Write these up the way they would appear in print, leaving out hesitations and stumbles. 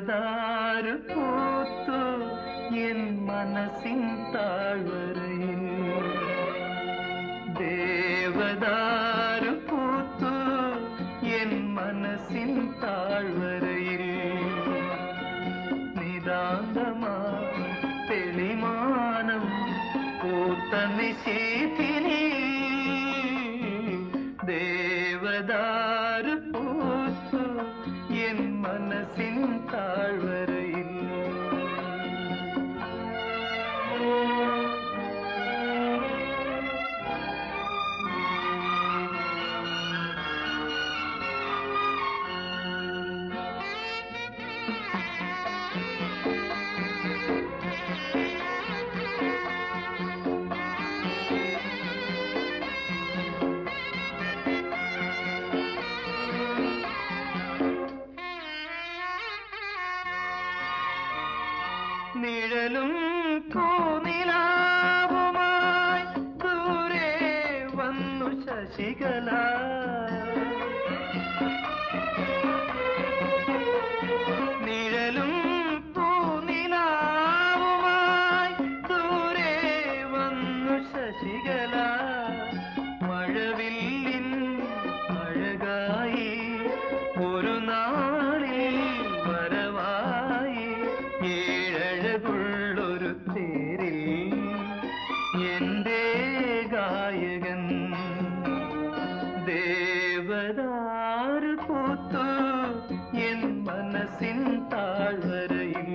ദേവദാരു പൂത്തു എൻ മനസ്സിൻ താഴ്വരയിൽ ദേവദാരു പൂത്തു എൻ മനസ്സിൻ താഴ്വരയിൽ നിതാന്തമാ തെളിമാനം പൂത്ത നിശീഥിനി ദേവദാരു പൂത്തു എൻ മനസ്സിൻ താഴ്വരയിൽ നിഴലും പൂനിലാവുമായി ദൂരെ വന്നു ശശികല നിഴലും പൂനിലാവുമായി ദൂരെ വന്നു ശശികല മഴവില്ലിൻ അഴകായി ഒരു നാളിൽ വരവായി ഏഴഴകുള്ളൊരു തേരിൽ എന്റെ ഗായകൻ ദേവദാരു പൂത്തു എൻ മനസ്സിൻ താഴ്വരയിൽ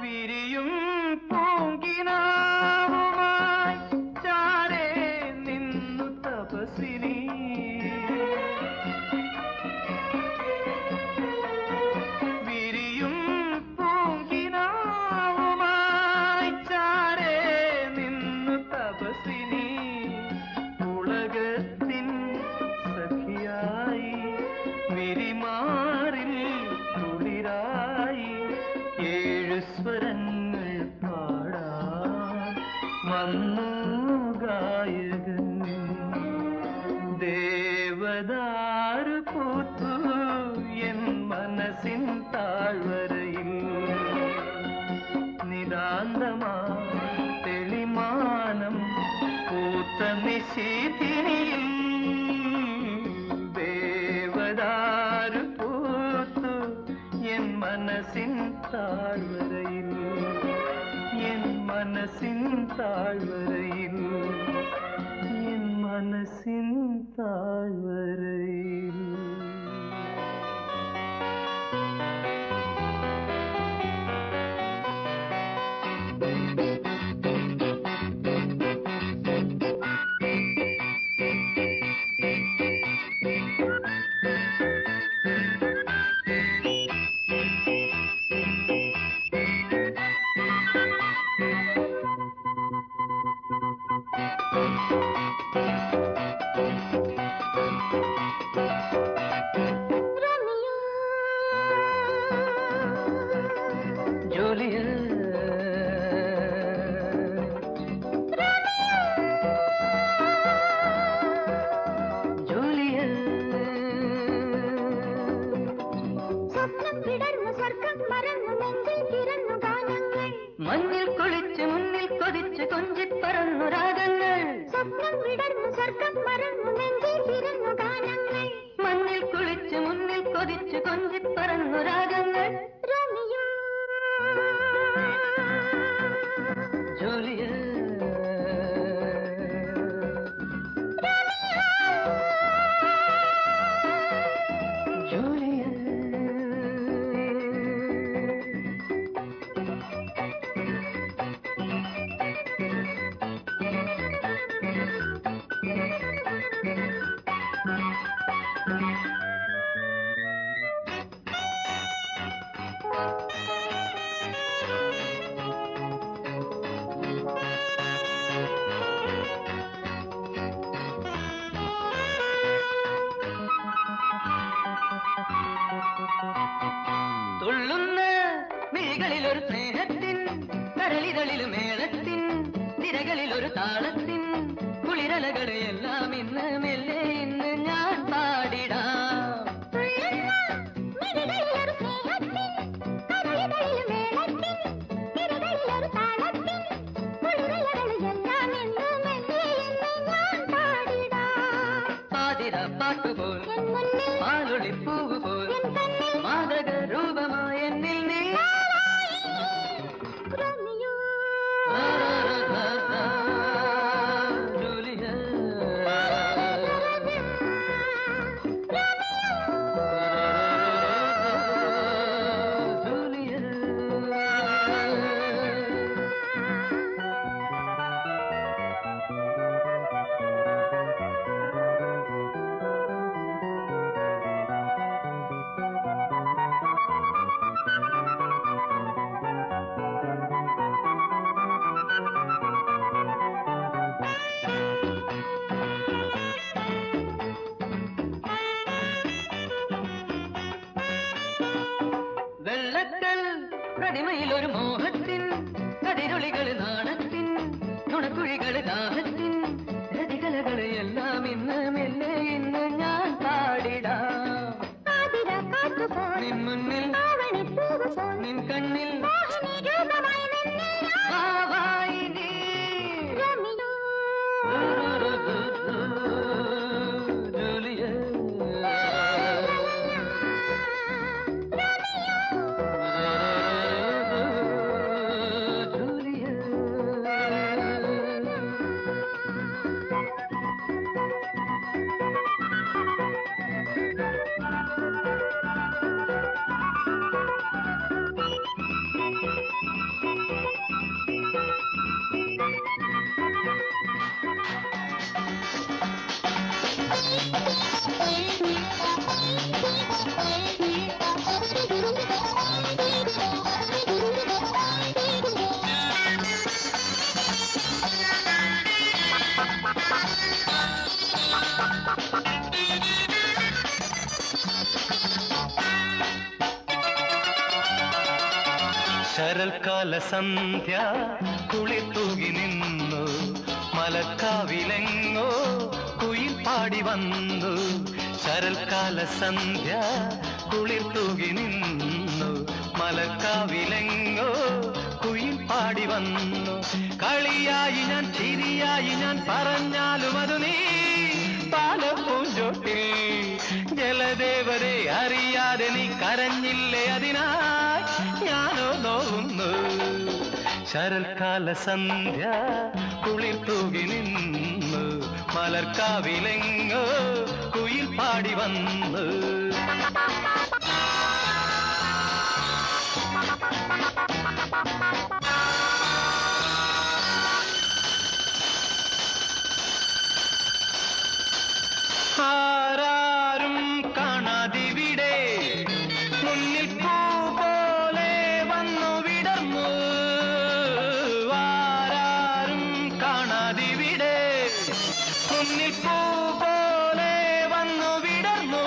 വിരിയും പൂങ്കിനാവുമായി ചാരേ നിന്നു തപസ്വിനി വിരിയും പൂങ്കിനാവുമായി ചാരേ നിന്നു തപസ്വിനി ഉലകത്തിൻ സഖിയായി വിരിമാറിൽ കുളിരായി ഏഴു സ്വരങ്ങൾ പാടാൻ വന്നു ഗായകൻ ദേവദാരു പൂത്തു എൻ മനസ്സിൻ താഴ്വരയിൽ നിതാന്തമാ തെളിമാനം പൂത്ത നിശീഥിനിയിൽ ദേവദാരു പൂത്തു എൻ മനസ്സിൻ താഴ്വരയിൽ എൻ മനസ്സിൻ താഴ്വരയിൽ എൻ മനസ്സിൻ താഴ്വരയിൽ മണ്ണിൽ കുളിച്ച് മുന്നിൽ കൊതിച്ച് കൊഞ്ചിപ്പറന്നു രാഗങ്ങൾ സ്വപ്നം വിടർന്നു സ്വർഗം മറന്നു നെഞ്ചിൽ പിറന്നു ഗാനങ്ങൾ മണ്ണിൽ കുളിച്ച് മുന്നിൽ കൊതിച്ച് കൊഞ്ചിപ്പറന്നു രാഗങ്ങൾ റോമിയോ ജൂലിയറ്റ് സ്നേഹത്തിൻ കരളികളിലും മേളത്തിൻ തിരകളിലൊരു താളത്തിൻ കുളിരലകളെയെല്ലാം ഇന്ന് മെല്ലെ ഇന്ന് ഞാൻ പാടിടാം. പാതിര പാട്ടുപോൽ പാലൊളിപ്പൂവ് പോൽ മാതക രൂപമായ എന്നിൽ നീ വെള്ളക്കൽ പ്രതിമയിലൊരു മോഹത്തിൻ കതിരൊളികൾ നാണത്തിൻ നുണക്കുഴികൾ ദാഹത്തിൻ രതികലകളെ എല്ലാം ഇന്ന് മെല്ലെ ഇന്ന് ഞാൻ പാടിടാം. നിൻ മുന്നിൽ നിൻ കണ്ണിൽ ഭാവായിനി ശരൽക്കാല സന്ധ്യ കുളിർത്തൂകി നിന്നു മലക്കാവിലെങ്ങോ കുയിൽ പാടി വന്നു. ശരൽക്കാല സന്ധ്യ കുളിർത്തൂകി നിന്നു മലക്കാവിലെങ്ങോ കുയിൽ പാടി വന്നു. കളിയായി ഞാൻ ചിരിയായി ഞാൻ പറഞ്ഞാലും അത് നീ പാലപ്പൂഞ്ചോട്ടിൽ ജലദേവരെ അറിയാതെ നീ കരഞ്ഞില്ലേ അതിനായി ഞാനോ നോവുന്നു. ശരൽക്കാല സന്ധ്യ കുളിർത്തൂകി നിന്നു മലർക്കാവിലെങ്ങോ കുയിൽ പാടി വന്നു. ആരാരും കാണാതിവിടെ മുന്നിൽ പൂ പോലെ വന്നു വിടർന്നു. ആരാരും കാണാതിവിടെ മുന്നിൽ പൂ പോലെ വന്നു വിടർന്നു.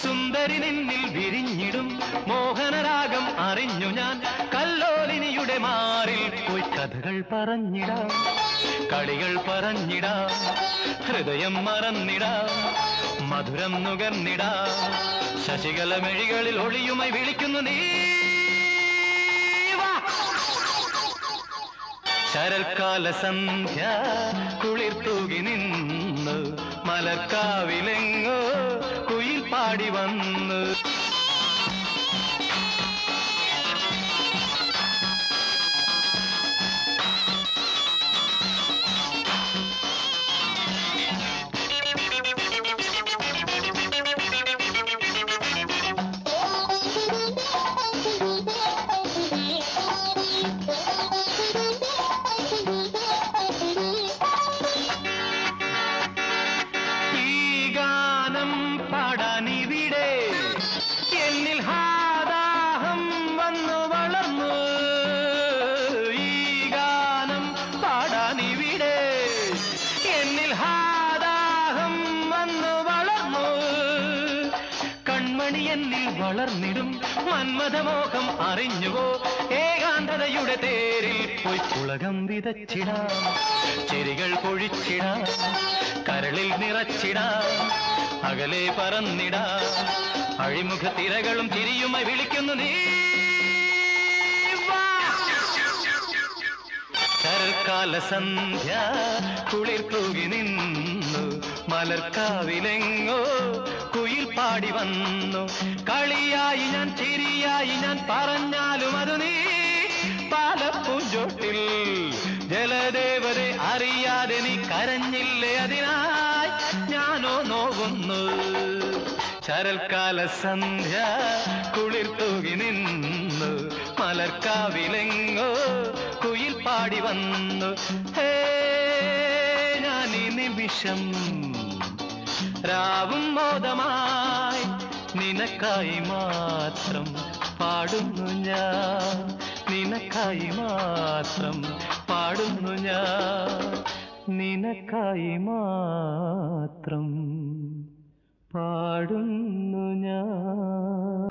സുന്ദരി നിന്നിൽ വിരിഞ്ഞിടും മോഹനരാഗം അറിഞ്ഞു ഞാൻ. കല്ലോലിനിയുടെ മാറിൽ പോയി കഥകൾ പറഞ്ഞിടാം, കളികൾ പറഞ്ഞിടാം, ഹൃദയം മറന്നിടാം, മധുരം നുകർന്നിടാം. ശശികല മെഴികളിൽ ഒളിയുമായി വിളിക്കുന്നു നീ. ശരൽക്കാല സന്ധ്യ കുളിർത്തൂകി നിന്നു മലർക്കാവിലെങ്ങോ കുയിൽ പാടി വന്നു. നീ എന്നിൽ വളർന്നിടും മന്മഥമോഹം അറിഞ്ഞുവോ ഏകാന്തതയുടെ തേരിൽ പോയി പുളകം വിതച്ചിടാം ചെരികൾ പൊഴിച്ചിടാം കരളിൽ നിറച്ചിടാം അകലെ പറന്നിടാം അഴിമുഖ തിരകളും തിരിയുമായി വിളിക്കുന്നു നീ ശരൽക്കാല സന്ധ്യ കുളിർ തൂകി നിന്നു മലർക്കാവിലെങ്ങോ കുയിൽ പാടി വന്നു കളിയായി ഞാൻ ചിരിയായി ഞാൻ പറഞ്ഞാലും അത് നീ പാലപ്പൂഞ്ചോട്ടിൽ ജലദേവരെ അറിയാതെ നീ കരഞ്ഞില്ലേ അതിനായി ഞാനോ നോവുന്നു ശരൽക്കാല സന്ധ്യ കുളിർ തൂകി നിന്നു മലർക്കാവിലെങ്ങോ കുയിൽ പാടി വന്നു ഹേ ഞാൻ ഈ നിമിഷം രാവും മോദമായി നിനക്കായി മാത്രം പാടുന്നു ഞാൻ നിനക്കായി മാത്രം പാടുന്നു ഞാൻ നിനക്കായി മാത്രം പാടുന്നു ഞാൻ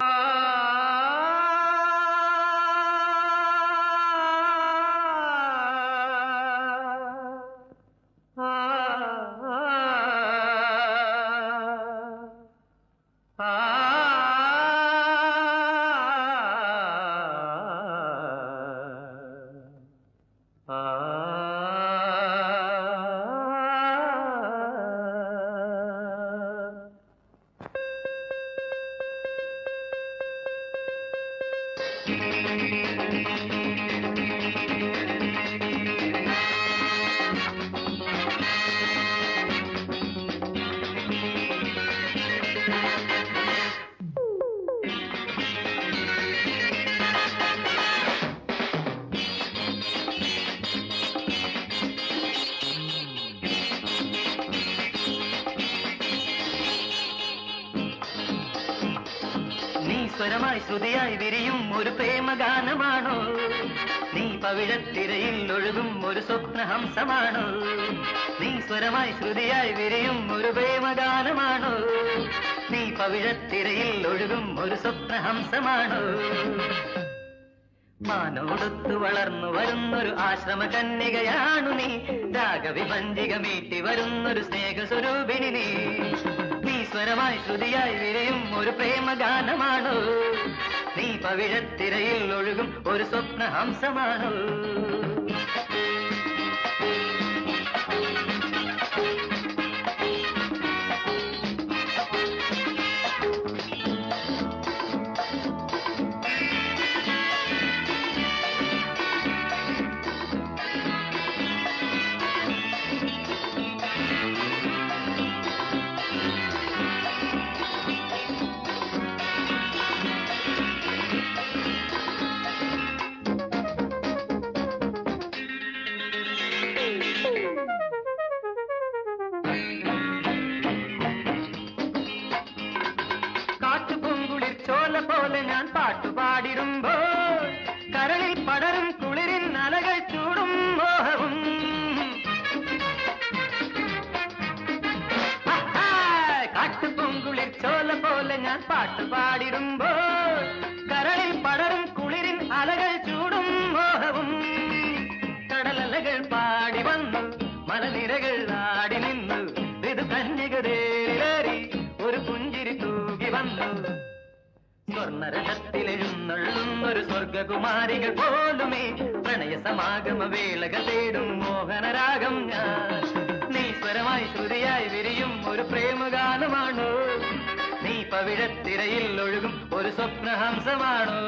സ്വരമായി ശ്രുതിയായി വിരിയും ഒരു പ്രേമഗാനമാണോ നീ പവിഴത്തിരയിൽ ഒഴുകും ഒരു സ്വപ്നഹംസമാണോ നീ സ്വരമായി ശ്രുതിയായി വിരിയും ഒരു പ്രേമഗാനമാണോ നീ പവിഴത്തിരയിൽ ഒഴുകും ഒരു സ്വപ്നഹംസമാണോ മാനോടൊത്തു വളർന്നു വരുന്നൊരു ആശ്രമ കന്യകയാണു നീ രാഗവിഭഞ്ജിക മീട്ടി വരുന്നൊരു സ്നേഹസ്വരൂപിണി നീ സ്വരമായി ശ്രുതിയായി വിരയും ഒരു പ്രേമഗാനമാണോ നീ പവിഴത്തിരയിൽ ഒഴുകും ഒരു സ്വപ്നഹംസമാണോ പോലെ ഞാൻ പാട്ടുപാടിടുമ്പോൾ കരളിൽ പടരും കുളിരിൻ അലകൾ ചൂടും മോഹവും കാട്ടുപൊങ്കുളിർ ചോല പോലെ ഞാൻ പാട്ടുപാടിടുമ്പോൾ കരളിൽ പടരും കുളിരിൻ അലകൾ ചൂടും മോഹവും കടലലകൾ പാടി വന്നു മലനിരകൾ ആടി നിന്നു ഇത് കന്യകതേറി ഒരു പുഞ്ചിരി തൂകി വന്നു സ്വർണരഥത്തിലെഴുന്നള്ളുന്നൊരു സ്വർഗകുമാരികൾ പോലുമേ പ്രണയ സമാഗമ വേളകൾ തേടും മോഹനരാഗം ഞാൻ നീ സ്വരമായി ശ്രുതിയായി വിരിയും ഒരു പ്രേമഗാനമാണോ നീ പവിഴത്തിരയിൽ ഒഴുകും ഒരു സ്വപ്നഹംസമാണോ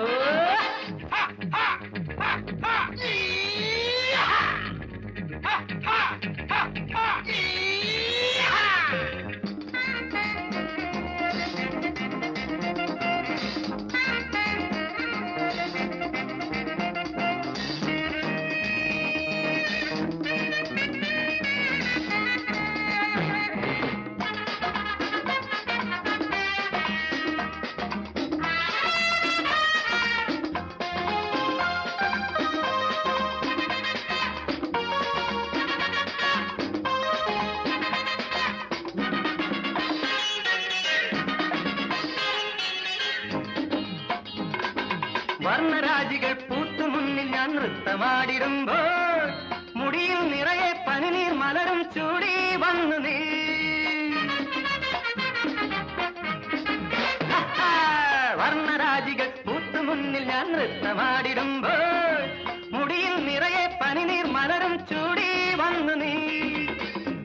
വർണ്ണരാജികൾ പൂത്തു മുന്നിൽ ഞാൻ നൃത്തമാടിടുമ്പോൾ മുടിയിൽ നിറയെ പനിനീർ മലരും ചൂടി വന്നു നീ. വർണ്ണരാജികൾ പൂത്തു മുന്നിൽ ഞാൻ നൃത്തമാടിടുമ്പോൾ മുടിയിൽ നിറയെ പനിനീർ മലരും ചൂടി വന്നു നീ.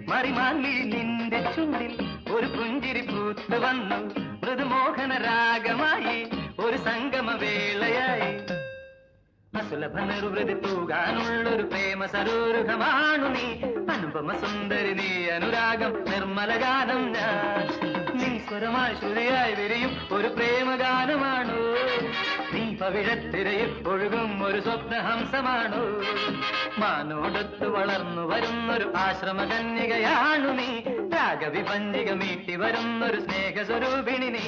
മറിമാൻവിൽ നിന്റെ ചുണ്ടിൽ ഒരു പുഞ്ചിരി പൂത്തു വന്നു മൃദുമോഹന രാഗമായി ഒരു സംഗമവേളയായി. അസുലഭ നിർവൃതി തൂകാനുള്ളൊരു പ്രേമ സരോരുഹമാണു നീ. അനുപമ സുന്ദരി നീ അനുരാഗം നിർമ്മല ഗാനം ഞാൻ. നീ സ്വരമായി ശ്രുതിയായി വിരിയും ഒരു പ്രേമഗാനമാണു നീ. പവിഴത്തിരയിൽ ഒഴുകും ഒരു സ്വപ്നഹംസമാണു. മാനോടൊത്തു വളർന്നു വരുന്നൊരു ആശ്രമകന്യകയാണു നീ. രാഗവിപഞ്ചിക മീട്ടി വരുന്നൊരു സ്നേഹസ്വരൂപിണി നീ.